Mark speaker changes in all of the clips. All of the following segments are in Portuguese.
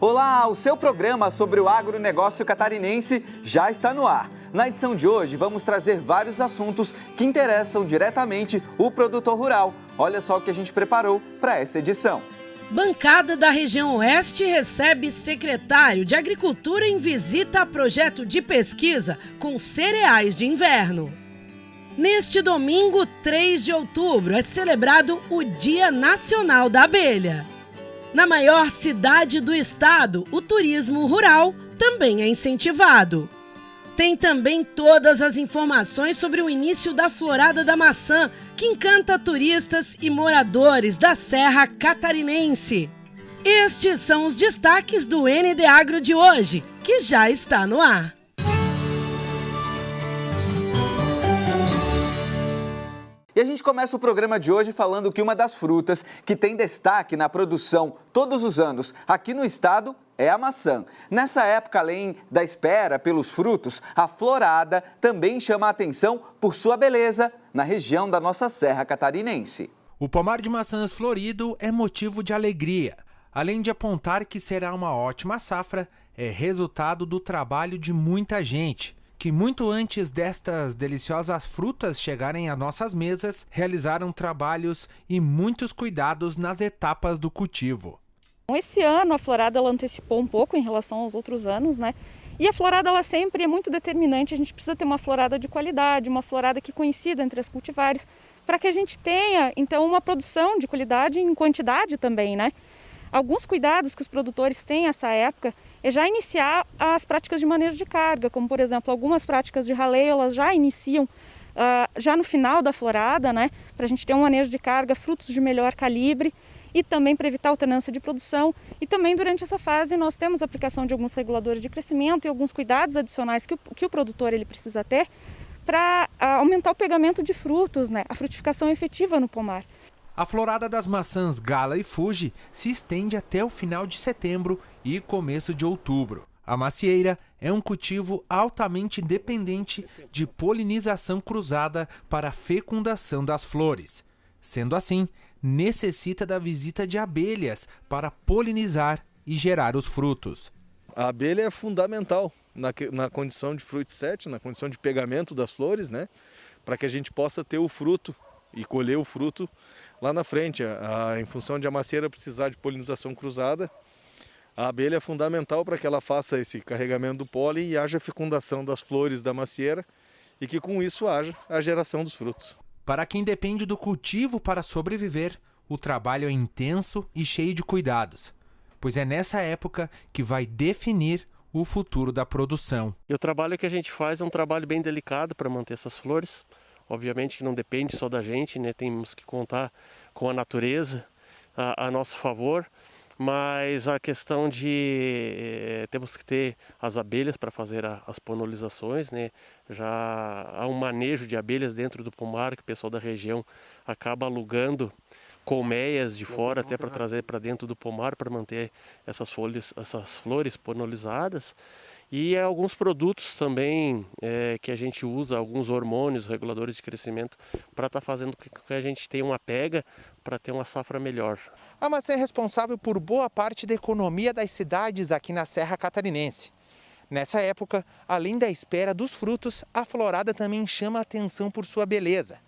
Speaker 1: Olá, o seu programa sobre o agronegócio catarinense já está no ar. Na edição de hoje, vamos trazer vários assuntos que interessam diretamente o produtor rural. Olha só o que a gente preparou para essa edição.
Speaker 2: Bancada da região Oeste recebe secretário de Agricultura em visita a projeto de pesquisa com cereais de inverno. Neste domingo, 3 de outubro, é celebrado o Dia Nacional da Abelha. Na maior cidade do estado, o turismo rural também é incentivado. Tem também todas as informações sobre o início da Florada da Maçã, que encanta turistas e moradores da Serra Catarinense. Estes são os destaques do ND Agro de hoje, que já está no ar.
Speaker 1: E a gente começa o programa de hoje falando que uma das frutas que tem destaque na produção todos os anos aqui no estado é a maçã. Nessa época, além da espera pelos frutos, a florada também chama a atenção por sua beleza na região da nossa Serra Catarinense.
Speaker 3: O pomar de maçãs florido é motivo de alegria. Além de apontar que será uma ótima safra, é resultado do trabalho de muita gente, que muito antes destas deliciosas frutas chegarem às nossas mesas, realizaram trabalhos e muitos cuidados nas etapas do cultivo.
Speaker 4: Esse ano a florada ela antecipou um pouco em relação aos outros anos, né? E a florada ela sempre é muito determinante, a gente precisa ter uma florada de qualidade, uma florada que coincida entre as cultivares, para que a gente tenha então uma produção de qualidade em quantidade também, né? Alguns cuidados que os produtores têm nessa época é já iniciar as práticas de manejo de carga, como por exemplo algumas práticas de raleio, elas já iniciam já no final da florada, né, para a gente ter um manejo de carga, frutos de melhor calibre e também para evitar alternância de produção. E também durante essa fase nós temos a aplicação de alguns reguladores de crescimento e alguns cuidados adicionais que o produtor ele precisa ter para aumentar o pegamento de frutos, né, a frutificação efetiva no pomar.
Speaker 3: A florada das maçãs Gala e Fuji se estende até o final de setembro e começo de outubro. A macieira é um cultivo altamente dependente de polinização cruzada para a fecundação das flores. Sendo assim, necessita da visita de abelhas para polinizar e gerar os frutos.
Speaker 5: A abelha é fundamental na condição de fruit set, na condição de pegamento das flores, né? Para que a gente possa ter o fruto e colher o fruto lá na frente. Em função de a macieira precisar de polinização cruzada, a abelha é fundamental para que ela faça esse carregamento do pólen e haja fecundação das flores da macieira e que com isso haja a geração dos frutos.
Speaker 3: Para quem depende do cultivo para sobreviver, o trabalho é intenso e cheio de cuidados, pois é nessa época que vai definir o futuro da produção.
Speaker 6: E o trabalho que a gente faz é um trabalho bem delicado para manter essas flores. Obviamente que não depende só da gente, né? Temos que contar com a natureza a nosso favor, mas a questão de temos que ter as abelhas para fazer as polinizações, né? Já há um manejo de abelhas dentro do pomar que o pessoal da região acaba alugando colmeias de fora até para trazer para dentro do pomar para manter essas flores polinizadas. E alguns produtos também que a gente usa, alguns hormônios, reguladores de crescimento, para estar fazendo com que a gente tenha uma pega para ter uma safra melhor.
Speaker 7: A maçã é responsável por boa parte da economia das cidades aqui na Serra Catarinense. Nessa época, além da espera dos frutos, a florada também chama a atenção por sua beleza,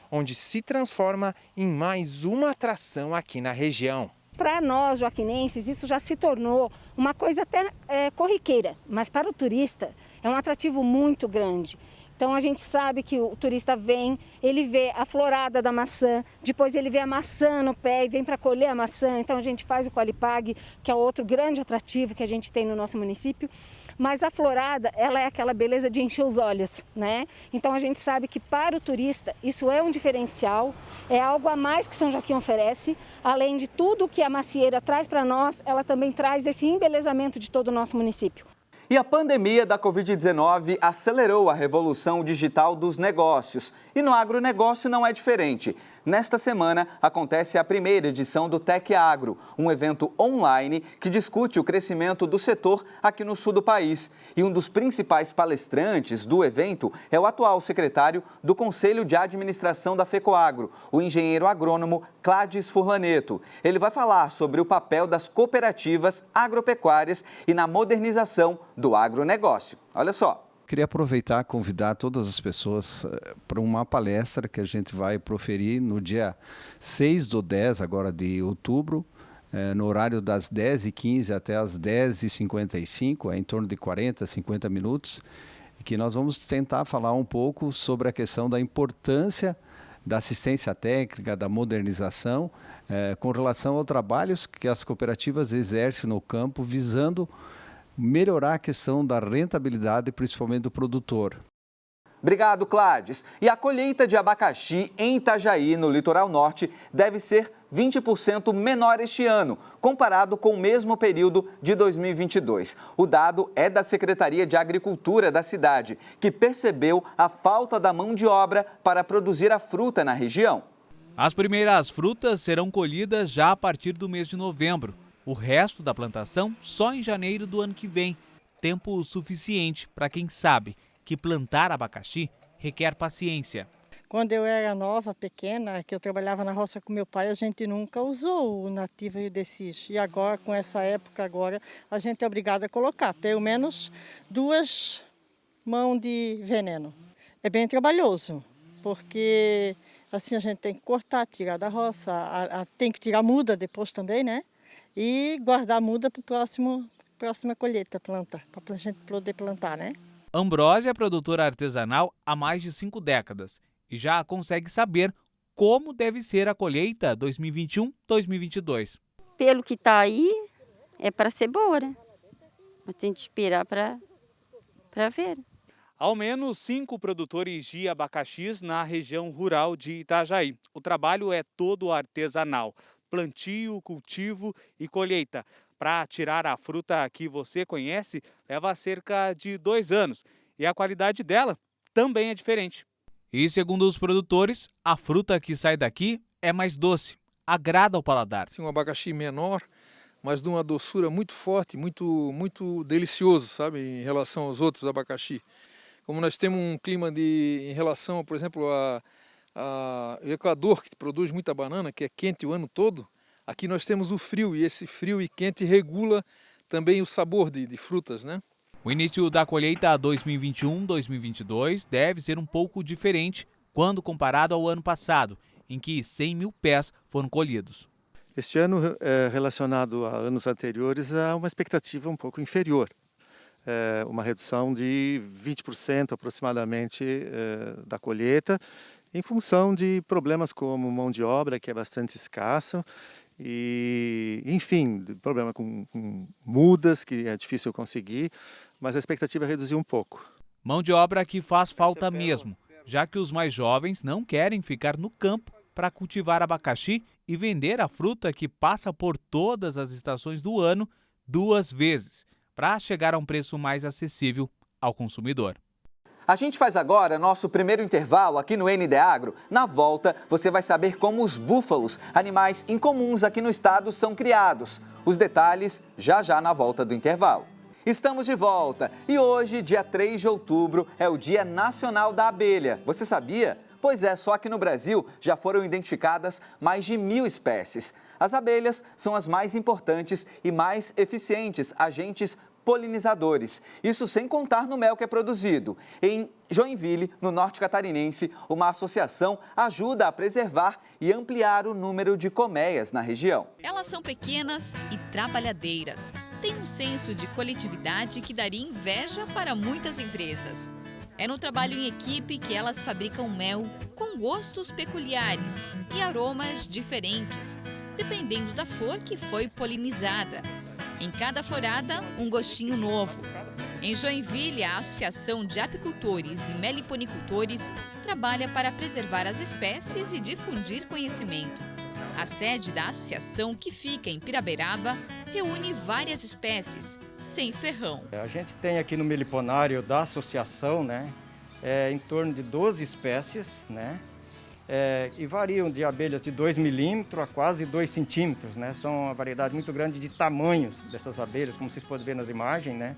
Speaker 7: onde se transforma em mais uma atração aqui na região.
Speaker 8: Para nós, joaquinenses, isso já se tornou uma coisa até corriqueira, mas para o turista é um atrativo muito grande. Então a gente sabe que o turista vem, ele vê a florada da maçã, depois ele vê a maçã no pé e vem para colher a maçã. Então a gente faz o Colipag, que é outro grande atrativo que a gente tem no nosso município. Mas a florada, ela é aquela beleza de encher os olhos, né? Então a gente sabe que para o turista isso é um diferencial, é algo a mais que São Joaquim oferece. Além de tudo que a macieira traz para nós, ela também traz esse embelezamento de todo o nosso município.
Speaker 1: E a pandemia da Covid-19 acelerou a revolução digital dos negócios E no agronegócio não é diferente. Nesta semana acontece a primeira edição do Tec Agro, um evento online que discute o crescimento do setor aqui no sul do país. E um dos principais palestrantes do evento é o atual secretário do Conselho de Administração da FECOAGRO, o engenheiro agrônomo Cláudio Furlaneto. Ele vai falar sobre o papel das cooperativas agropecuárias e na modernização do agronegócio. Olha só.
Speaker 9: Queria aproveitar e convidar todas as pessoas para uma palestra que a gente vai proferir no dia 6/10 agora de outubro, no horário das 10h15 até as 10h55, em torno de 40, 50 minutos, que nós vamos tentar falar um pouco sobre a questão da importância da assistência técnica, da modernização, com relação aos trabalhos que as cooperativas exercem no campo, visando melhorar a questão da rentabilidade, principalmente do produtor.
Speaker 1: Obrigado, Cláudio. E a colheita de abacaxi em Itajaí, no litoral norte, deve ser 20% menor este ano, comparado com o mesmo período de 2022. O dado é da Secretaria de Agricultura da cidade, que percebeu a falta da mão de obra para produzir a fruta na região.
Speaker 10: As primeiras frutas serão colhidas já a partir do mês de novembro. O resto da plantação só em janeiro do ano que vem. Tempo suficiente para quem sabe que plantar abacaxi requer paciência.
Speaker 11: Quando eu era nova, pequena, que eu trabalhava na roça com meu pai, a gente nunca usou o Nativa e o Decis. E agora, com essa época agora, a gente é obrigado a colocar pelo menos 2 mãos de veneno. É bem trabalhoso, porque assim a gente tem que cortar, tirar da roça, tem que tirar a muda depois também, né? E guardar a muda para a próxima colheita, para a gente poder plantar, né?
Speaker 10: Ambrósia é produtora artesanal há mais de 5 décadas e já consegue saber como deve ser a colheita 2021-2022.
Speaker 12: Pelo que está aí, é para ser boa, né? Mas tem que esperar para ver.
Speaker 10: Ao menos 5 produtores de abacaxis na região rural de Itajaí. O trabalho é todo artesanal. Plantio, cultivo e colheita. Para tirar a fruta que você conhece, leva cerca de 2 anos. E a qualidade dela também é diferente. E segundo os produtores, a fruta que sai daqui é mais doce, agrada ao paladar.
Speaker 13: Um abacaxi menor, mas de uma doçura muito forte, muito delicioso, sabe, em relação aos outros abacaxi. Como nós temos um clima em relação, por exemplo, o Equador, que produz muita banana, que é quente o ano todo, aqui nós temos o frio, e esse frio e quente regula também o sabor de frutas, né?
Speaker 10: O início da colheita 2021-2022 deve ser um pouco diferente quando comparado ao ano passado, em que 100 mil pés foram colhidos.
Speaker 14: Este ano, relacionado a anos anteriores, há uma expectativa um pouco inferior. Uma redução de 20% aproximadamente da colheita, em função de problemas como mão de obra, que é bastante escassa, e, enfim, problema com mudas, que é difícil conseguir, mas a expectativa é reduzir um pouco.
Speaker 10: Mão de obra que faz falta mesmo, já que os mais jovens não querem ficar no campo para cultivar abacaxi e vender a fruta que passa por todas as estações do ano 2 vezes, para chegar a um preço mais acessível ao consumidor.
Speaker 1: A gente faz agora nosso primeiro intervalo aqui no ND Agro. Na volta, você vai saber como os búfalos, animais incomuns aqui no estado, são criados. Os detalhes já na volta do intervalo. Estamos de volta e hoje, dia 3 de outubro, é o Dia Nacional da Abelha. Você sabia? Pois é, só que no Brasil já foram identificadas mais de 1000 espécies. As abelhas são as mais importantes e mais eficientes agentes polinizadores. Isso sem contar no mel que é produzido. Em Joinville, no norte catarinense, uma associação ajuda a preservar e ampliar o número de colmeias na região.
Speaker 15: Elas são pequenas e trabalhadeiras. Têm um senso de coletividade que daria inveja para muitas empresas. É no trabalho em equipe que elas fabricam mel com gostos peculiares e aromas diferentes, dependendo da flor que foi polinizada. Em cada florada, um gostinho novo. Em Joinville, a Associação de Apicultores e Meliponicultores trabalha para preservar as espécies e difundir conhecimento. A sede da associação, que fica em Piraberaba, reúne várias espécies, sem ferrão.
Speaker 16: A gente tem aqui no meliponário da associação, em torno de 12 espécies, né? E variam de abelhas de 2 milímetros a quase 2 centímetros, né? São uma variedade muito grande de tamanhos dessas abelhas, como vocês podem ver nas imagens, né?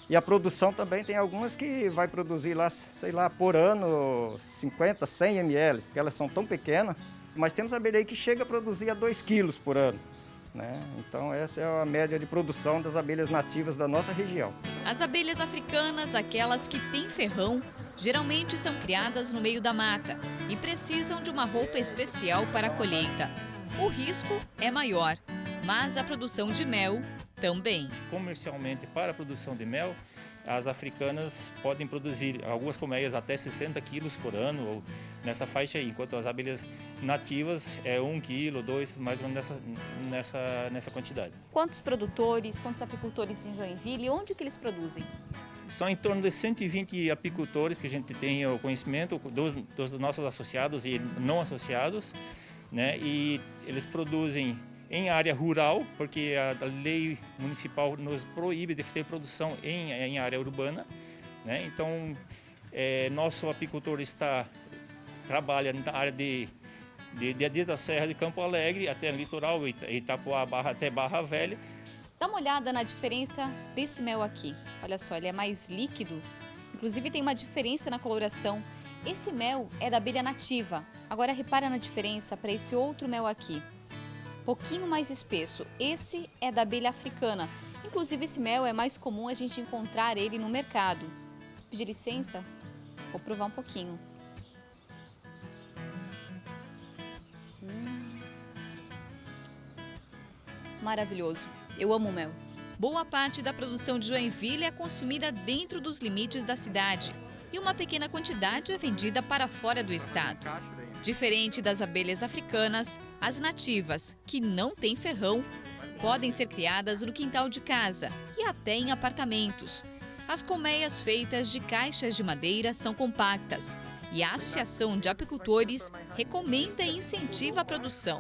Speaker 16: E a produção também tem algumas que vai produzir lá, sei lá, por ano 50, 100 ml, porque elas são tão pequenas. Mas temos abelha aí que chega a produzir a 2 quilos por ano, né? Então essa é a média de produção das abelhas nativas da nossa região.
Speaker 15: As abelhas africanas, aquelas que têm ferrão, geralmente são criadas no meio da mata e precisam de uma roupa especial para a colheita. O risco é maior, mas a produção de mel também.
Speaker 17: Comercialmente, para a produção de mel, as africanas podem produzir algumas colmeias até 60 quilos por ano, ou nessa faixa aí, enquanto as abelhas nativas é 1 quilo, 2, mais ou menos nessa quantidade.
Speaker 18: Quantos produtores, quantos apicultores em Joinville e onde que eles produzem?
Speaker 17: São em torno de 120 apicultores que a gente tem o conhecimento dos nossos associados e não associados, né? E eles produzem em área rural, porque a lei municipal nos proíbe de ter produção em área urbana, né? Então, nosso apicultor trabalha na área desde a Serra de Campo Alegre até o litoral, Itapoá até Barra Velha.
Speaker 18: Dá uma olhada na diferença desse mel aqui. Olha só, ele é mais líquido, inclusive tem uma diferença na coloração. Esse mel é da abelha nativa. Agora repara na diferença para esse outro mel aqui. Pouquinho mais espesso. Esse é da abelha africana. Inclusive esse mel é mais comum a gente encontrar ele no mercado. Pedir licença? Vou provar um pouquinho. Maravilhoso. Eu amo mel.
Speaker 15: Boa parte da produção de Joinville é consumida dentro dos limites da cidade e uma pequena quantidade é vendida para fora do estado. Diferente das abelhas africanas, as nativas, que não têm ferrão, podem ser criadas no quintal de casa e até em apartamentos. As colmeias feitas de caixas de madeira são compactas e a Associação de Apicultores recomenda e incentiva a produção.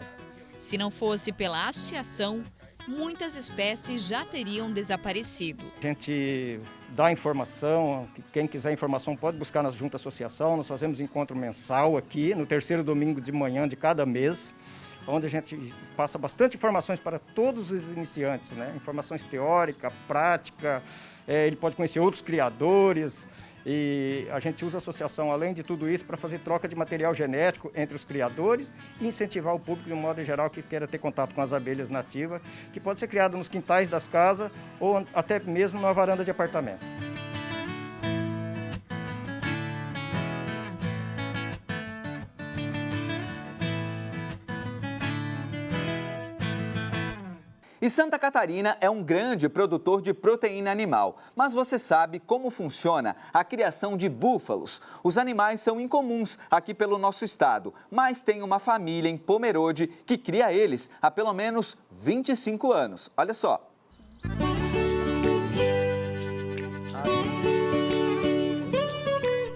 Speaker 15: Se não fosse pela associação, muitas espécies já teriam desaparecido.
Speaker 16: A gente dá informação, quem quiser informação pode buscar na Junta Associação. Nós fazemos encontro mensal aqui, no 3º domingo de manhã de cada mês, onde a gente passa bastante informações para todos os iniciantes, né? Informações teóricas, prática, ele pode conhecer outros criadores. E a gente usa a associação, além de tudo isso, para fazer troca de material genético entre os criadores e incentivar o público, de um modo geral, que queira ter contato com as abelhas nativas, que pode ser criado nos quintais das casas ou até mesmo na varanda de apartamento.
Speaker 1: E Santa Catarina é um grande produtor de proteína animal, mas você sabe como funciona a criação de búfalos? Os animais são incomuns aqui pelo nosso estado, mas tem uma família em Pomerode que cria eles há pelo menos 25 anos. Olha só.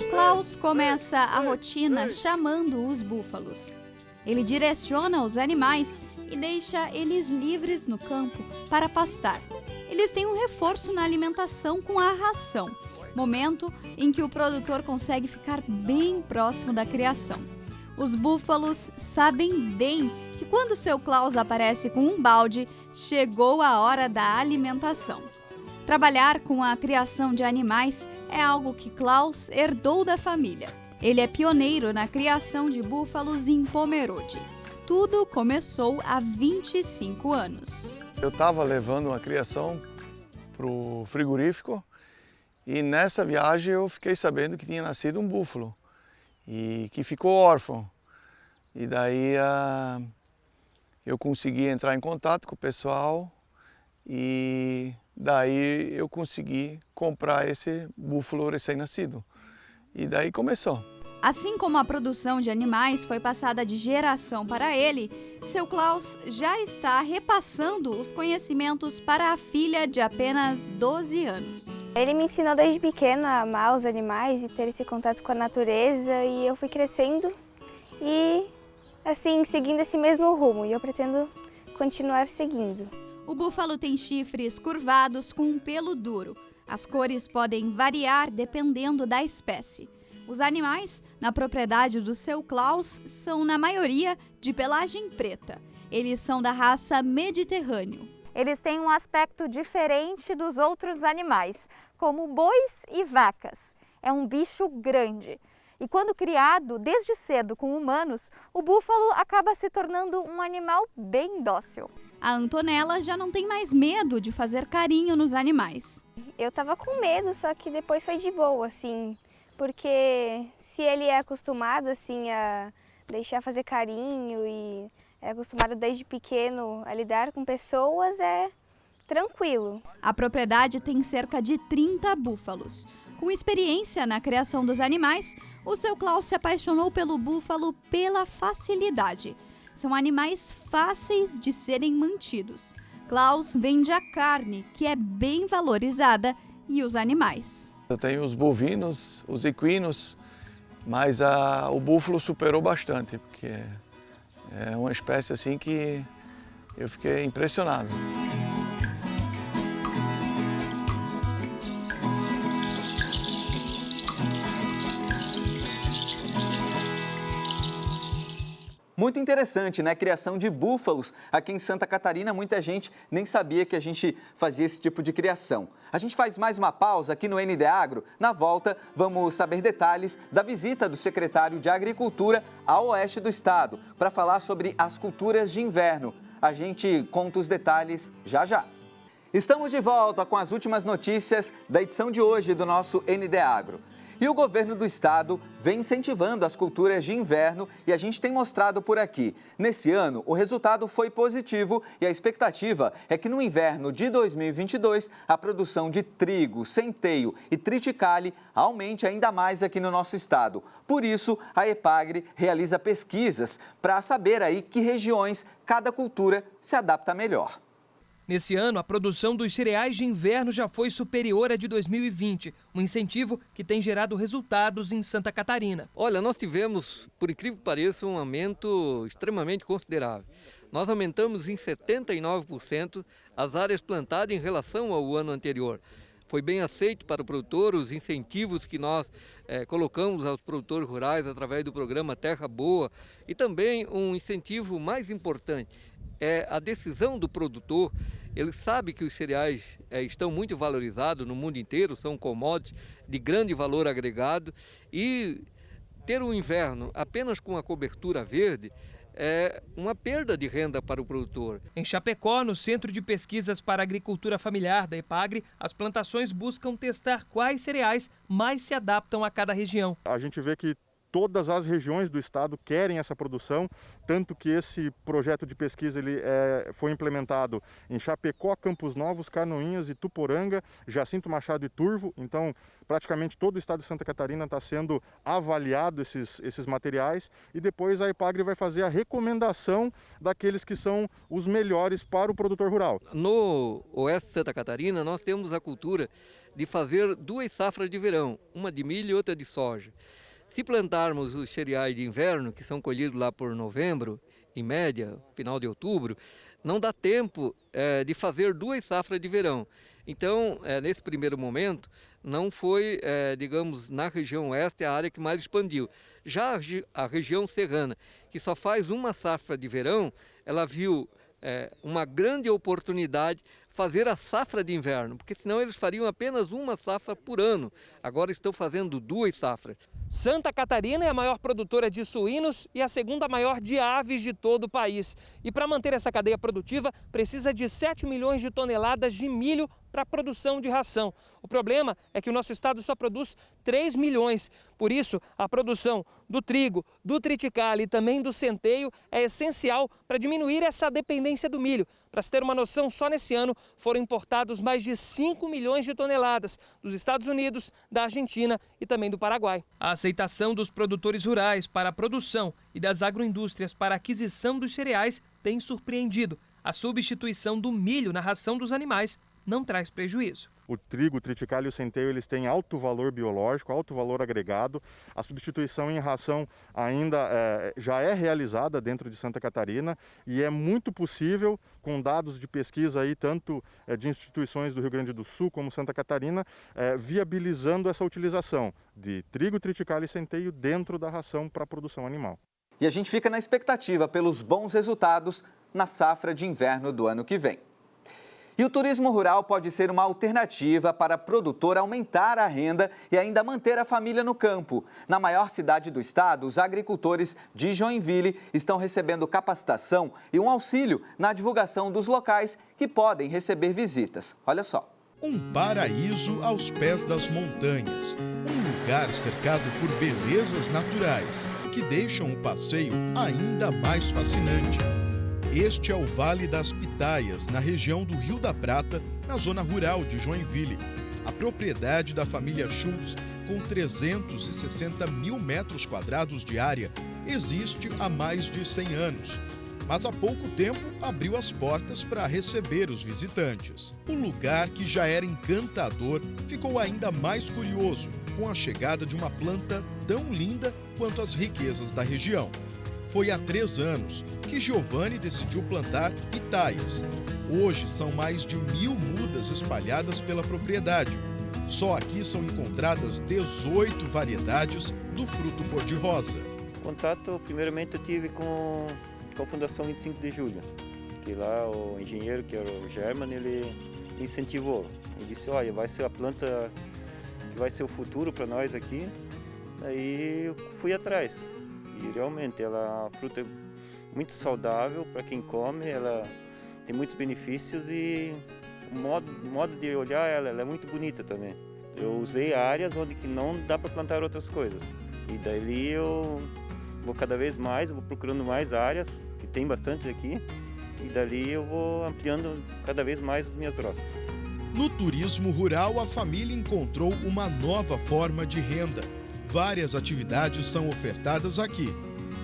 Speaker 19: Klaus começa a rotina chamando os búfalos. Ele direciona os animais e deixa eles livres no campo para pastar. Eles têm um reforço na alimentação com a ração, momento em que o produtor consegue ficar bem próximo da criação. Os búfalos sabem bem que quando seu Klaus aparece com um balde, chegou a hora da alimentação. Trabalhar com a criação de animais é algo que Klaus herdou da família. Ele é pioneiro na criação de búfalos em Pomerode. Tudo começou há 25 anos.
Speaker 20: Eu estava levando uma criação para o frigorífico e nessa viagem eu fiquei sabendo que tinha nascido um búfalo e que ficou órfão. E daí eu consegui entrar em contato com o pessoal e daí eu consegui comprar esse búfalo recém-nascido. E daí começou.
Speaker 19: Assim como a produção de animais foi passada de geração para ele, seu Klaus já está repassando os conhecimentos para a filha de apenas 12 anos.
Speaker 21: Ele me ensinou desde pequena a amar os animais e ter esse contato com a natureza e eu fui crescendo e assim seguindo esse mesmo rumo e eu pretendo continuar seguindo.
Speaker 19: O búfalo tem chifres curvados com um pelo duro. As cores podem variar dependendo da espécie. Os animais, na propriedade do seu Klaus, são, na maioria, de pelagem preta. Eles são da raça Mediterrâneo.
Speaker 2: Eles têm um aspecto diferente dos outros animais, como bois e vacas. É um bicho grande. E quando criado desde cedo com humanos, o búfalo acaba se tornando um animal bem dócil.
Speaker 19: A Antonella já não tem mais medo de fazer carinho nos animais.
Speaker 21: Eu tava com medo, só que depois foi de boa, assim, porque se ele é acostumado, assim, a deixar fazer carinho e é acostumado desde pequeno a lidar com pessoas, é tranquilo.
Speaker 19: A propriedade tem cerca de 30 búfalos. Com experiência na criação dos animais, o seu Klaus se apaixonou pelo búfalo pela facilidade. São animais fáceis de serem mantidos. Klaus vende a carne, que é bem valorizada, e os animais.
Speaker 20: Eu tenho os bovinos, os equinos, mas o búfalo superou bastante, porque é uma espécie assim que eu fiquei impressionado.
Speaker 1: Muito interessante, né? Criação de búfalos. Aqui em Santa Catarina, muita gente nem sabia que a gente fazia esse tipo de criação. A gente faz mais uma pausa aqui no ND Agro. Na volta, vamos saber detalhes da visita do secretário de Agricultura ao oeste do estado para falar sobre as culturas de inverno. A gente conta os detalhes já já. Estamos de volta com as últimas notícias da edição de hoje do nosso ND Agro. E o governo do estado vem incentivando as culturas de inverno e a gente tem mostrado por aqui. Nesse ano, o resultado foi positivo e a expectativa é que no inverno de 2022, a produção de trigo, centeio e triticale aumente ainda mais aqui no nosso estado. Por isso, a EPAGRE realiza pesquisas para saber aí que regiões cada cultura se adapta melhor.
Speaker 22: Nesse ano, a produção dos cereais de inverno já foi superior à de 2020, um incentivo que tem gerado resultados em Santa Catarina.
Speaker 23: Olha, nós tivemos, por incrível que pareça, um aumento extremamente considerável. Nós aumentamos em 79% as áreas plantadas em relação ao ano anterior. Foi bem aceito para o produtor os incentivos que nós colocamos aos produtores rurais através do programa Terra Boa e também um incentivo mais importante, é a decisão do produtor. Ele sabe que os cereais estão muito valorizados no mundo inteiro, são commodities de grande valor agregado e ter um inverno apenas com a cobertura verde é uma perda de renda para o produtor.
Speaker 22: Em Chapecó, no Centro de Pesquisas para a Agricultura Familiar da EPAGRE, as plantações buscam testar quais cereais mais se adaptam a cada região.
Speaker 24: A gente vê que todas as regiões do estado querem essa produção, tanto que esse projeto de pesquisa foi implementado em Chapecó, Campos Novos, Canoinhas, Ituporanga, Jacinto Machado e Turvo. Então, praticamente todo o estado de Santa Catarina está sendo avaliado esses materiais e depois a EPAGRE vai fazer a recomendação daqueles que são os melhores para o produtor rural.
Speaker 23: No oeste de Santa Catarina, nós temos a cultura de fazer 2 safras de verão, uma de milho e outra de soja. Se plantarmos os cereais de inverno, que são colhidos lá por novembro, em média, final de outubro, não dá tempo de fazer 2 safras de verão. Então, nesse primeiro momento, não foi, digamos, na região oeste a área que mais expandiu. Já a região serrana, que só faz 1 safra de verão, ela viu uma grande oportunidade fazer a safra de inverno, porque senão eles fariam apenas 1 safra por ano. Agora estão fazendo 2 safras.
Speaker 22: Santa Catarina é a maior produtora de suínos e a segunda maior de aves de todo o país. E para manter essa cadeia produtiva, precisa de 7 milhões de toneladas de milho para a produção de ração. O problema é que o nosso estado só produz 3 milhões. Por isso, a produção do trigo, do triticale e também do centeio é essencial para diminuir essa dependência do milho. Para se ter uma noção, só nesse ano foram importados mais de 5 milhões de toneladas dos Estados Unidos, da Argentina e também do Paraguai. A aceitação dos produtores rurais para a produção e das agroindústrias para a aquisição dos cereais tem surpreendido. A substituição do milho na ração dos animais não traz prejuízo.
Speaker 24: O trigo, o triticale e o centeio, eles têm alto valor biológico, alto valor agregado. A substituição em ração ainda já é realizada dentro de Santa Catarina e é muito possível, com dados de pesquisa aí, tanto de instituições do Rio Grande do Sul como Santa Catarina, viabilizando essa utilização de trigo, triticale e centeio dentro da ração para a produção animal.
Speaker 1: E a gente fica na expectativa pelos bons resultados na safra de inverno do ano que vem. E o turismo rural pode ser uma alternativa para o produtor aumentar a renda e ainda manter a família no campo. Na maior cidade do estado, os agricultores de Joinville estão recebendo capacitação e um auxílio na divulgação dos locais que podem receber visitas. Olha só.
Speaker 3: Um paraíso aos pés das montanhas. Um lugar cercado por belezas naturais que deixam o passeio ainda mais fascinante. Este é o Vale das Pitaias, na região do Rio da Prata, na zona rural de Joinville. A propriedade da família Schultz, com 360 mil metros quadrados de área, existe há mais de 100 anos. Mas há pouco tempo abriu as portas para receber os visitantes. O lugar, que já era encantador, ficou ainda mais curioso com a chegada de uma planta tão linda quanto as riquezas da região. Foi há 3 anos que Giovanni decidiu plantar pitaias. Hoje são mais de 1000 mudas espalhadas pela propriedade. Só aqui são encontradas 18 variedades do fruto cor-de-rosa.
Speaker 4: Contato, primeiramente, eu tive com a Fundação 25 de Julho, que lá o engenheiro, que era o German, ele incentivou. Ele disse, olha, vai ser a planta que vai ser o futuro para nós aqui. Aí eu fui atrás. E realmente a fruta é muito saudável para quem come, ela tem muitos benefícios e o modo de olhar ela é muito bonita também. Eu usei áreas onde que não dá para plantar outras coisas. E daí eu vou cada vez mais, vou procurando mais áreas, que tem bastante aqui, e dali eu vou ampliando cada vez mais as minhas roças.
Speaker 3: No turismo rural, a família encontrou uma nova forma de renda. Várias atividades são ofertadas aqui: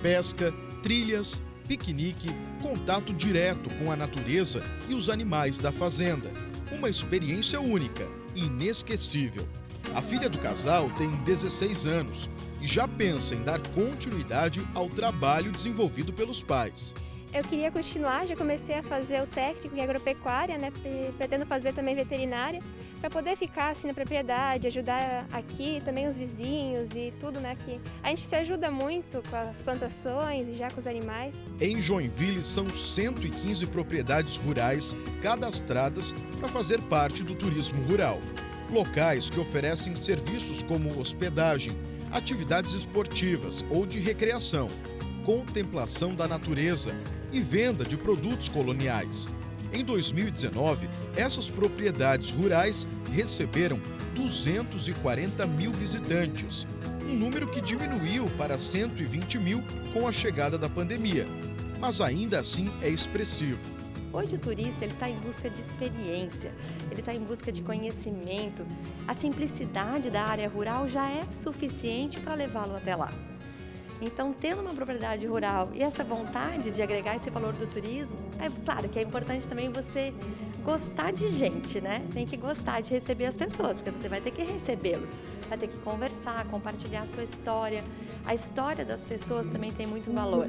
Speaker 3: pesca, trilhas, piquenique, contato direto com a natureza e os animais da fazenda. Uma experiência única e inesquecível. A filha do casal tem 16 anos e já pensa em dar continuidade ao trabalho desenvolvido pelos pais.
Speaker 5: Eu queria continuar, já comecei a fazer o técnico em agropecuária, né? Pretendo fazer também veterinária, para poder ficar assim na propriedade, ajudar aqui também os vizinhos e tudo, né? Que a gente se ajuda muito com as plantações e já com os animais.
Speaker 3: Em Joinville são 115 propriedades rurais cadastradas para fazer parte do turismo rural. Locais que oferecem serviços como hospedagem, atividades esportivas ou de recreação, contemplação da natureza e venda de produtos coloniais. Em 2019, essas propriedades rurais receberam 240 mil visitantes, um número que diminuiu para 120 mil com a chegada da pandemia, mas ainda assim é expressivo.
Speaker 6: Hoje o turista está em busca de experiência, ele está em busca de conhecimento. A simplicidade da área rural já é suficiente para levá-lo até lá. Então, tendo uma propriedade rural e essa vontade de agregar esse valor do turismo, é claro que é importante também você gostar de gente, né? Tem que gostar de receber as pessoas, porque você vai ter que recebê-los, vai ter que conversar, compartilhar a sua história. A história das pessoas também tem muito valor.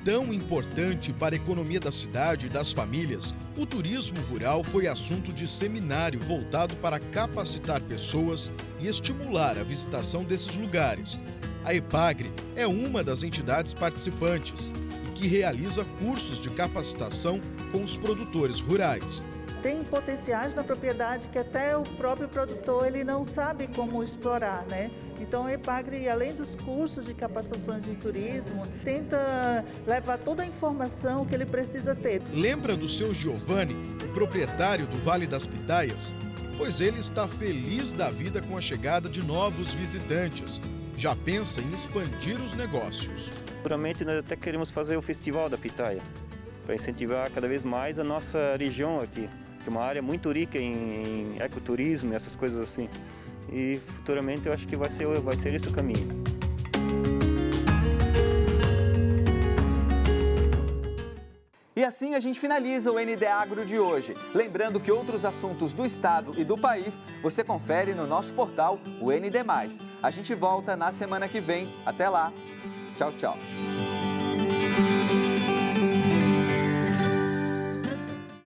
Speaker 3: Tão importante para a economia da cidade e das famílias, o turismo rural foi assunto de seminário voltado para capacitar pessoas e estimular a visitação desses lugares. A EPAGRE é uma das entidades participantes e que realiza cursos de capacitação com os produtores rurais.
Speaker 25: Tem potenciais na propriedade que até o próprio produtor ele não sabe como explorar, né? Então a EPAGRE, além dos cursos de capacitações de turismo, tenta levar toda a informação que ele precisa ter.
Speaker 3: Lembra do seu Giovanni, proprietário do Vale das Pitaias? Pois ele está feliz da vida com a chegada de novos visitantes. Já pensa em expandir os negócios.
Speaker 4: Futuramente nós até queremos fazer o Festival da Pitaia, para incentivar cada vez mais a nossa região aqui, que é uma área muito rica em ecoturismo e essas coisas assim. E futuramente eu acho que vai ser esse o caminho.
Speaker 1: E assim a gente finaliza o ND Agro de hoje. Lembrando que outros assuntos do estado e do país você confere no nosso portal, o ND+. A gente volta na semana que vem. Até lá. Tchau, tchau.